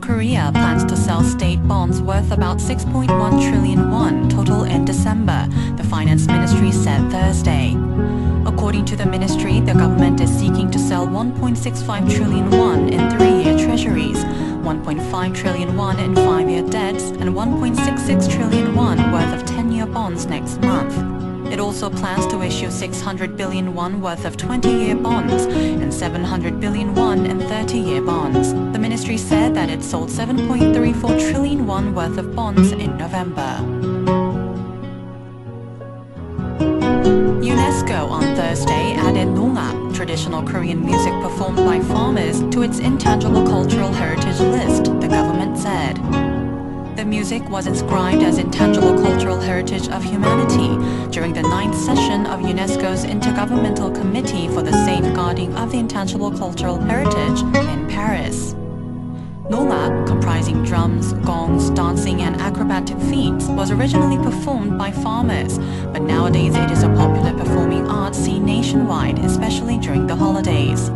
Korea plans to sell state bonds worth about 6.1 trillion won total in December, the finance ministry said Thursday. According to the ministry, the government is seeking to sell 1.65 trillion won in 3-year treasuries, 1.5 trillion won in 5-year debts, and 1.66 trillion won worth of 10-year bonds next month. It also plans to issue 600 billion won worth of 20-year bonds and 700 billion won in 30-year bonds. The ministry said that it sold 7.34 trillion won worth of bonds in November. UNESCO on Thursday added Nongak, traditional Korean music performed by farmers, to its intangible cultural heritage list, the government said. The music was inscribed as Intangible Cultural Heritage of Humanity during the 9th session of UNESCO's Intergovernmental Committee for the Safeguarding of the Intangible Cultural Heritage in Paris. Nongak, comprising drums, gongs, dancing and acrobatic feats, was originally performed by farmers, but nowadays it is a popular performing art seen nationwide, especially during the holidays.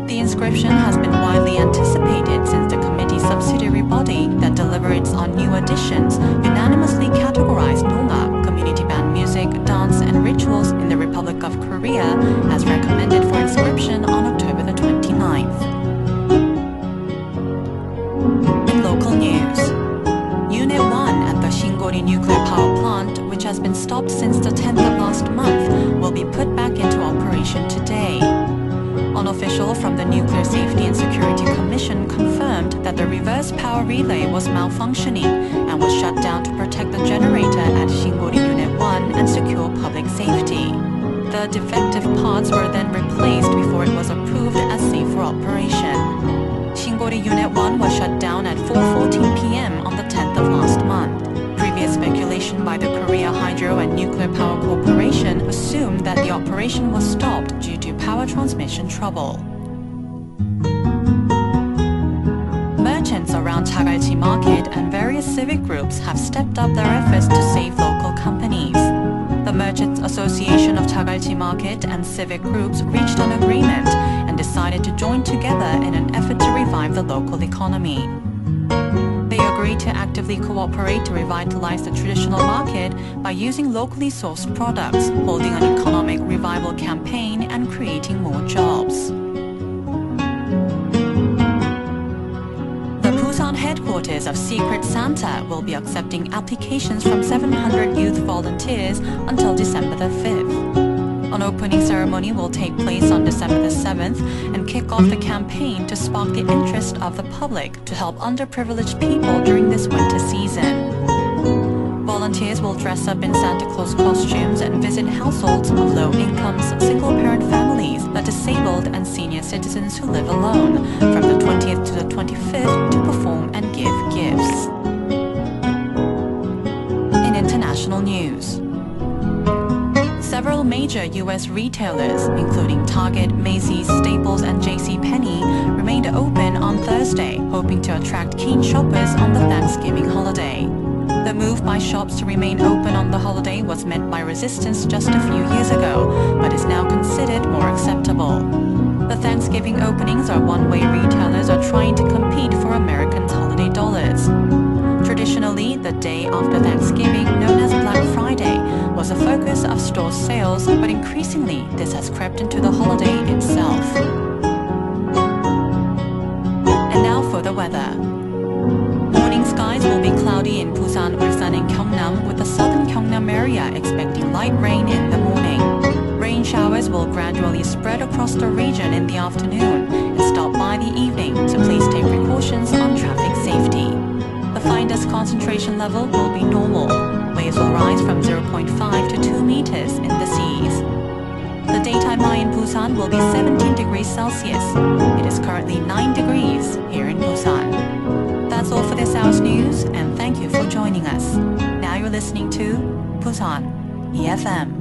The inscription has been widely anticipated since the committee's subsidiary body that deliberates on new additions unanimously categorized Nongak, community band music, dance and rituals in the Republic of Korea as recommended for inscription on October the 29th. In local news, Unit 1 at the Shingori nuclear power plant, which has been stopped since the 10th of last month, will be put back into operation today. An official from the Nuclear Safety and Security Commission confirmed that the reverse power relay was malfunctioning and was shut down to protect the generator at Shingori Unit 1 and secure public safety. The defective parts were then replaced before it was approved as safe for operation. Shingori Unit 1 was shut down at 4:14 p.m. on the 10th of last month. Previous speculation by the Korea Hydro and Nuclear Power Corporation assumed that the operation was stopped due to power transmission trouble. Merchants around Chagalchi Market and various civic groups have stepped up their efforts to save local companies. The Merchants Association of Chagalchi Market and civic groups reached an agreement and decided to join together in an effort to revive the local economy. They agreed to actively cooperate to revitalize the traditional market by using locally sourced products, holding an economic revival campaign and creating more jobs. The Busan headquarters of Secret Santa will be accepting applications from 700 youth volunteers until December the 5th. An opening ceremony will take place on December the 7th and kick off the campaign to spark the interest of the public to help underprivileged people during this winter season. Volunteers will dress up in Santa Claus costumes and visit households of low incomes, single-parent families, the disabled and senior citizens who live alone from the 20th to the 25th to perform and give gifts. In international news, several major U.S. retailers, including Target, Macy's, Staples, and JCPenney, remained open on Thursday, hoping to attract keen shoppers on the Thanksgiving holiday. The move by shops to remain open on the holiday was met by resistance just a few years ago, but is now considered more acceptable. The Thanksgiving openings are one way retailers are trying to compete for Americans' holiday dollars. Traditionally, the day after Thanksgiving, known as Black Friday, was the focus of store sales, but increasingly this has crept into the holiday itself. And now for the weather. Morning skies will be cloudy in Busan, Ulsan and Gyeongnam, with the southern Gyeongnam area expecting light rain in the morning. Rain showers will gradually spread across the region in the afternoon and stop by the evening, so please take precautions on traffic safety. The finest concentration level will be normal. Waves will rise from 0.5 to 2 meters in the seas. The daytime high in Busan will be 17 degrees Celsius. It is currently 9 degrees here in Busan. That's all for this hour's news, and thank you for joining us. Now you're listening to Busan EFM.